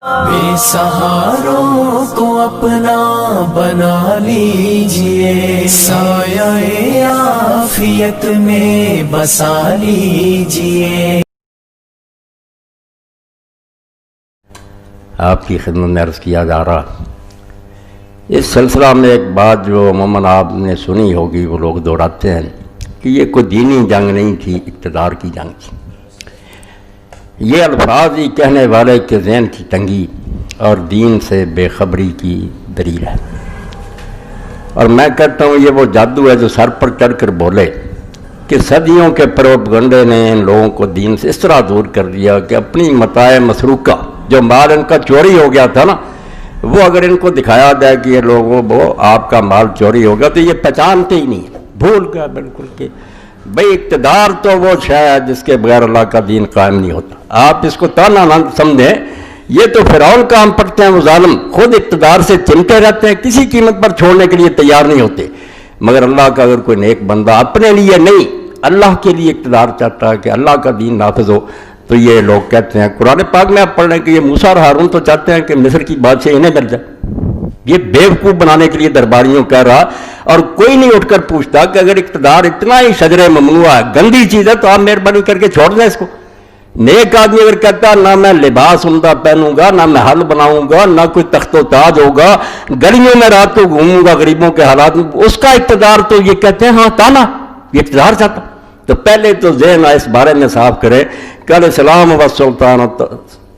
بے سہاروں کو اپنا بنا لیجئے، سایہ عافیت میں بسا لیجئے۔ آپ کی خدمت میں عرض کیا جا رہا، اس سلسلہ میں ایک بات جو عموماً آپ نے سنی ہوگی، وہ لوگ دوہراتے ہیں کہ یہ کوئی دینی جنگ نہیں تھی، اقتدار کی جنگ تھی۔ یہ الفاظ ہی کہنے والے کے ذہن کی تنگی اور دین سے بے خبری کی دلیل ہے، اور میں کہتا ہوں یہ وہ جادو ہے جو سر پر چڑھ کر بولے کہ صدیوں کے پروپیگنڈے نے ان لوگوں کو دین سے اس طرح دور کر دیا کہ اپنی متاع مسروقہ، جو مال ان کا چوری ہو گیا تھا نا، وہ اگر ان کو دکھایا جائے کہ یہ لوگوں وہ آپ کا مال چوری ہو گیا تو یہ پہچانتے ہی نہیں، بھول گیا بالکل کہ بھئی اقتدار تو وہ شاید جس کے بغیر اللہ کا دین قائم نہیں ہوتا۔ آپ اس کو تانا نہ سمجھیں، یہ تو فرعون کا ہم پڑھتے ہیں، وہ ظالم خود اقتدار سے چمٹے رہتے ہیں، کسی قیمت پر چھوڑنے کے لیے تیار نہیں ہوتے، مگر اللہ کا اگر کوئی نیک بندہ اپنے لیے نہیں اللہ کے لیے اقتدار چاہتا ہے کہ اللہ کا دین نافذ ہو، تو یہ لوگ کہتے ہیں، قرآن پاک میں آپ پڑھ رہے ہیں کہ یہ موسیٰ اور ہارون تو چاہتے ہیں کہ مصر کی بادشاہ انہیں مل جائے۔ یہ بیوقوف بنانے کے لیے درباریوں کہہ رہا، اور کوئی نہیں اٹھ کر پوچھتا کہ اگر اقتدار اتنا ہی شجر ممنوع ہے، گندی چیز ہے، تو آپ مہربانی کر کے چھوڑ دیں اس کو۔ نیک آدمی اگر کہتا نہ میں لباس عمدہ پہنوں گا، نہ میں حل بناؤں گا، نہ کوئی تخت و تاج ہوگا، گلیوں میں رات کو گھوموں گا غریبوں کے حالات میں، اس کا اقتدار تو یہ کہتے ہیں ہاں تانا، یہ اقتدار چاہتا۔ تو پہلے تو ذہن اس بارے میں صاف کرے کہ علیہ السلام و سلطان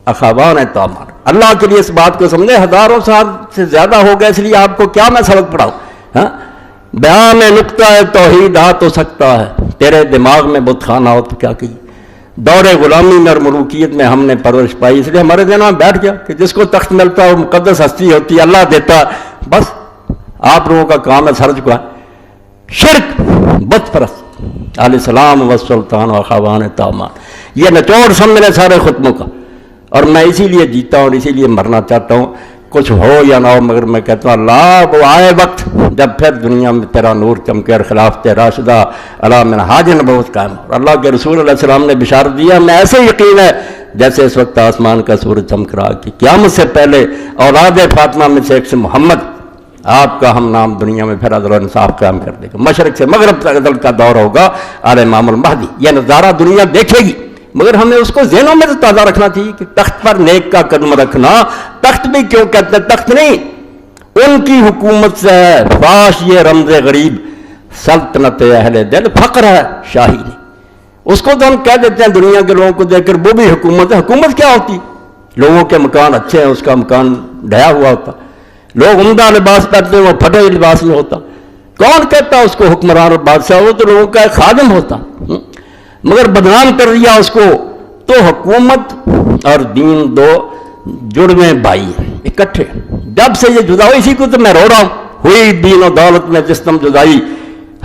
اخوان تامر، اللہ کے لیے اس بات کو سمجھے، ہزاروں سال سے زیادہ ہو گیا، اس لیے آپ کو کیا میں سبق پڑھاؤں؟ ہاں، بیان میں نقطہ توحید آ تو سکتا ہے، تیرے دماغ میں بت خانہ ہو تو کیا کہیے۔ دور غلامی میں اور ملوکیت میں ہم نے پرورش پائی، اس لیے ہمارے ذہن میں بیٹھ گیا کہ جس کو تخت ملتا ہے وہ مقدس ہستی ہوتی ہے، اللہ دیتا، بس آپ لوگوں کا کام ہے سر چکا ہے۔ شرک، بت پرست، علیہ السلام و سلطان و اخوان تامر، یہ نچوڑ سمجھنے سارے خطبوں کا، اور میں اسی لیے جیتا ہوں اور اسی لیے مرنا چاہتا ہوں، کچھ ہو یا نہ ہو، مگر میں کہتا ہوں اللہ وہ آئے وقت جب پھر دنیا میں تیرا نور چمکے اور خلافت راشدہ علی منہاج نبوت قائم ہو۔ اللہ کے رسول علیہ السلام نے بشارت دیا، میں ایسے یقین ہے جیسے اس وقت آسمان کا سورج چمک رہا کہ قیامت سے پہلے اولاد فاطمہ میں سے ایک سے محمد، آپ کا ہم نام دنیا میں پھر عدل و انصاف قائم کر دے گا، مشرق سے مغرب تک عدل کا دور ہوگا، آل امام المہدی، یہ نظارہ دنیا دیکھے گی، مگر ہمیں اس کو ذہنوں میں تو تازہ رکھنا چاہیے کہ تخت پر نیک کا قدم رکھنا، تخت بھی کیوں کہتے ہیں تخت نہیں، ان کی حکومت سے ہے، فاش یہ رمز غریب، سلطنت اہل دل فقر ہے شاہی نہیں، اس کو تو ہم کہہ دیتے ہیں دنیا کے لوگوں کو دیکھ کر وہ بھی حکومت ہے۔ حکومت کیا ہوتی؟ لوگوں کے مکان اچھے ہیں، اس کا مکان ڈھیا ہوا ہوتا، لوگ عمدہ لباس پہنتے ہیں، وہ پھٹے لباس میں ہوتا، کون کہتا اس کو حکمران اور بادشاہ؟ وہ تو لوگوں کا ایک خادم ہوتا، مگر بدنام کر دیا اس کو۔ تو حکومت اور دین دو جڑوے بھائی ہیں، اکٹھے، جب سے یہ جدا ہوئی، اسی کو تو میں رو رہا ہوں، ہوئی دین و دولت میں جسم جدائی،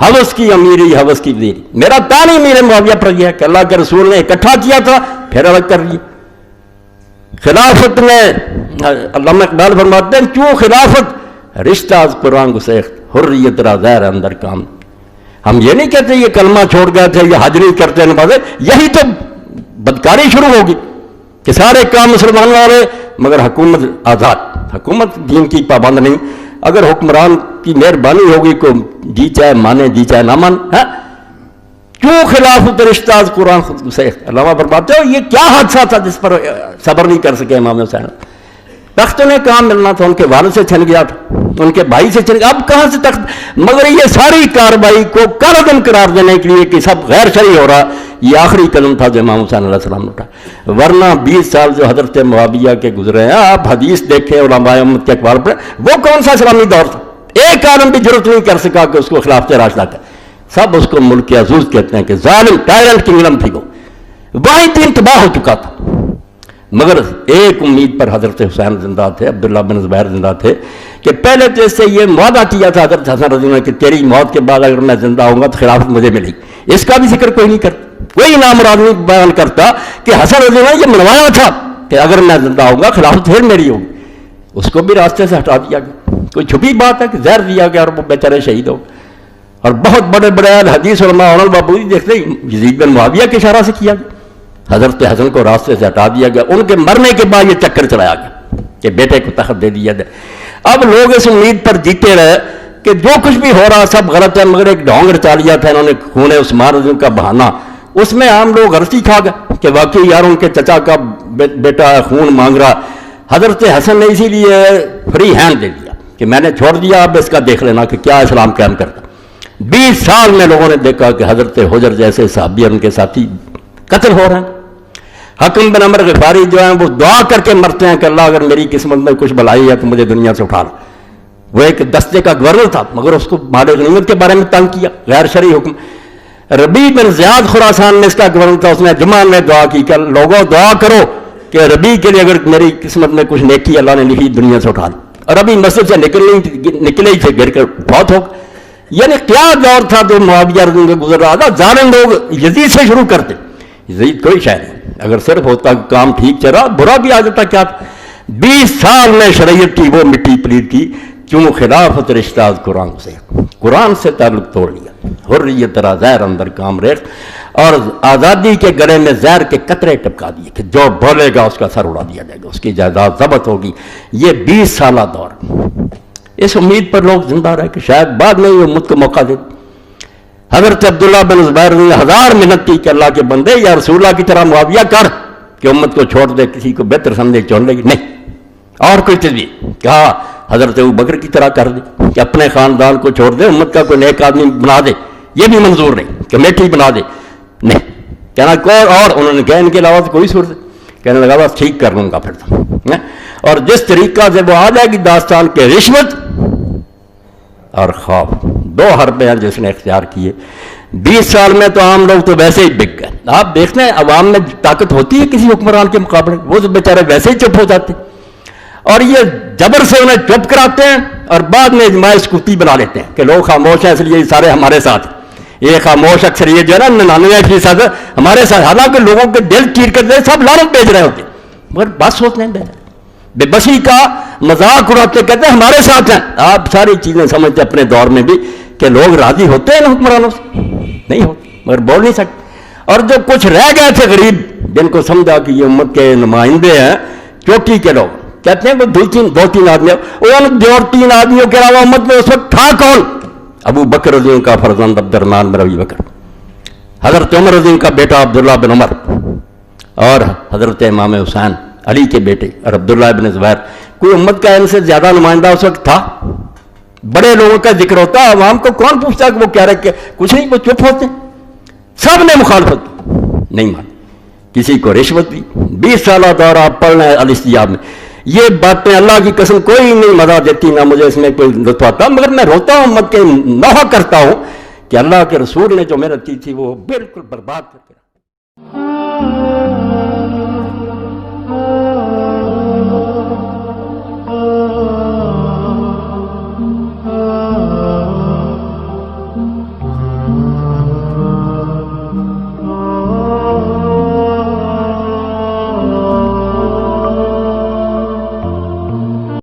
حوث کی امیری حوث کی وزیری۔ میرا تانی میرے معاویہ پر یہ ہے کہ اللہ کے رسول نے اکٹھا کیا تھا پھر الگ کر لیا۔ خلافت میں علامہ اقبال فرماتے ہیں چوں خلافت رشتہ از قرآن گسیخت، حریت را زہر اندر کام۔ ہم یہ نہیں کہتے یہ کلمہ چھوڑ گئے تھے، یہ حج نہیں کرتے نمازیں، یہی تو بدکاری شروع ہوگی کہ سارے کام مسلمان والے، مگر حکومت آزاد، حکومت دین کی پابند نہیں۔ اگر حکمران کی مہربانی ہوگی کو جی چاہے مانے جی چاہے نہ مان، کیوں خلافت رشتہ از قرآن خود گسیخت۔ علامہ فرماتے ہو یہ کیا حادثہ تھا جس پر صبر نہیں کر سکے امام حسین؟ تخت انہیں کہاں ملنا تھا، ان کے والد سے چھن گیا تھا، ان کے بھائی سے چھن گیا، اب کہاں سے تخت؟ مگر یہ ساری کارروائی کو کالعدم قرار دینے کے لیے کہ سب غیر شرعی ہو رہا، یہ آخری قدم تھا جو امام حسین علیہ السلام نے اٹھا۔ ورنہ 20 سال جو حضرت معاویہ کے گزرے ہیں، آپ حدیث دیکھیں، علماء امت کے اقوال پڑھیں، وہ کون سا اسلامی دور تھا؟ ایک عالم بھی جرأت نہیں کر سکا کہ اس کو خلافت راشدہ کرے، سب اس کو ملک عزوز کہتے ہیں کہ ظالم ٹائرنٹ کنگڈم تھی وہ، وہیں دین تباہ ہو چکا تھا۔ مگر ایک امید پر حضرت حسین زندہ تھے، عبداللہ بن زبیر زندہ تھے، کہ پہلے تو اس سے یہ معاہدہ کیا تھا حضرت حسن رضی اللہ عنہ کہ تیری موت کے بعد اگر میں زندہ ہوں گا تو خلافت مجھے ملے گی۔ اس کا بھی ذکر کوئی نہیں کرتا، کوئی نامراد نہیں بیان کرتا کہ حسن رضی اللہ عنہ یہ منوایا تھا کہ اگر میں زندہ ہوں گا خلافت پھر میری ہوگی، اس کو بھی راستے سے ہٹا دیا گیا۔ کوئی چھپی بات ہے کہ زہر دیا گیا اور وہ بیچارے شہید ہو، اور بہت بڑے بڑے حدیث علماء بابودی دیکھتے یزید بن معاویہ کے اشارہ سے کیا گیا، حضرت حسن کو راستے سے ہٹا دیا گیا، ان کے مرنے کے بعد یہ چکر چلایا گیا کہ بیٹے کو تخت دے دیا جائے. اب لوگ اس امید پر جیتے رہے کہ جو کچھ بھی ہو رہا سب غلط ہے, مگر ایک ڈھونگ رچا لیا تھا انہوں نے خون عثمان کا بہانہ, اس میں عام لوگ غلطی کھا گئے کہ واقعی یار ان کے چچا کا بیٹا خون مانگ رہا. حضرت حسن نے اسی لیے فری ہینڈ دے دیا کہ میں نے چھوڑ دیا, اب اس کا دیکھ لینا کہ کیا اسلام قائم کرتا. 20 سال میں لوگوں نے دیکھا کہ حضرت حجر جیسے صحابی اور ان کے ساتھی قتل ہو رہے ہیں. حکم بن عمر غفاری جو ہیں وہ دعا کر کے مرتے ہیں کہ اللہ اگر میری قسمت میں کچھ بلائی ہے تو مجھے دنیا سے اٹھا لو. وہ ایک دستے کا گورنر تھا مگر اس کو مال غنیمت کے بارے میں تنگ کیا, غیر شرعی حکم. ربیع بن زیاد خراسان میں اس کا گورنر تھا, اس نے جمعہ میں دعا کی کہ لوگوں دعا کرو کہ ربیع کے لیے اگر میری قسمت میں کچھ نیکی اللہ نے لکھی دنیا سے اٹھا لو. اور ربیع مسجد سے نکلے ہی تھے گر کر بہت ہو. یعنی کیا دور تھا جو معاویہ رضی اللہ عنہ گزر رہا تھا. ظالم لوگ یزید سے شروع کرتے, یزید کوئی شے نہیں, اگر صرف ہوتا کام ٹھیک چلا برا بھی آ جاتا کیا. 20 سال میں شریعت کی وہ مٹی پلید کی کیوں خلافت رشتہ قرآن سے تعلق توڑ لیا. حریت را زہر اندر کام ریخت, اور آزادی کے گلے میں زہر کے قطرے ٹپکا دیے کہ جو بولے گا اس کا سر اڑا دیا جائے گا, اس کی جائیداد ضبط ہوگی. یہ 20 سالہ دور, اس امید پر لوگ زندہ رہے کہ شاید بعد میں یہ امت کو موقع دے. حضرت عبداللہ بن زبیر نے 1000 منت کی کہ اللہ کے بندے یا رسول اللہ کی طرح معاویہ کر کہ امت کو چھوڑ دے, کسی کو بہتر سمجھے چون لے گی نہیں. اور کوئی تجویز کہا حضرت ابوبکر کی طرح کر دے کہ اپنے خاندان کو چھوڑ دے, امت کا کوئی نیک آدمی بنا دے, یہ بھی منظور نہیں, کمیٹی بنا دے نہیں. کہنا کوئی اور, انہوں نے کہا ان کے علاوہ تو کوئی صورت, کہنے لگا بس ٹھیک کر لوں گا پھر تو. اور جس طریقہ سے وہ آ جائے گی داستان کے رشوت اور خوف, 2 حربیں ہیں جس نے اختیار کیے. 20 سال میں تو عام لوگ تو ویسے ہی بک گئے. آپ دیکھتے ہیں عوام میں طاقت ہوتی ہے کسی حکمران کے مقابلے, وہ تو بیچارے ویسے ہی چپ ہو جاتے ہیں, اور یہ جبر سے انہیں چپ کراتے ہیں اور بعد میں اجماع سکوتی بنا لیتے ہیں کہ لوگ خاموش ہیں اس لیے سارے ہمارے ساتھ. یہ خاموش اکثریت جو ہے نا 99% ہمارے ساتھ, حالانکہ لوگوں کے دل چیر کر دے سب لعنت بھیج رہے ہوتے مگر بس ہوتے ہیں بے بسی کا مذاق اڑاتے کہتے ہیں ہمارے ساتھ ہیں. آپ ساری چیزیں سمجھتے اپنے دور میں بھی کہ لوگ راضی ہوتے ہیں حکمرانوں سے, نہیں ہوتے مگر بول نہیں سکتے. اور جو کچھ رہ گئے تھے غریب جن کو سمجھا کہ یہ امت کے نمائندے ہیں چوٹی کے لوگ, کہتے ہیں وہ 2-3 آدمی, ان 2-3 آدمیوں کے علاوہ امت میں اس وقت تھا کون؟ ابو بکر رضی اللہ کا فرزند عبد الرحمن بن ابی بکر, حضرت عمر رضی اللہ کا بیٹا عبداللہ بن عمر, اور حضرت امام حسین علی کے بیٹے اور عبداللہ بن زبیر. کوئی امت کا ان سے زیادہ نمائندہ اس وقت تھا؟ بڑے لوگوں کا ذکر ہوتا, عوام کو کون پوچھتا کہ وہ کہہ رہے کہ کچھ نہیں, وہ چپ ہوتے. سب نے مخالفت نہیں مانی, کسی کو رشوت دی. 20 سالہ دور آپ پڑھ رہے ہیں الاستجاب میں, یہ باتیں اللہ کی قسم کوئی نہیں مزہ دیتی, نہ مجھے اس میں کوئی لطف آتا, مگر میں روتا ہوں, امت کے نوحہ کرتا ہوں کہ اللہ کے رسول نے جو محنت کی تھی وہ بالکل برباد کر کے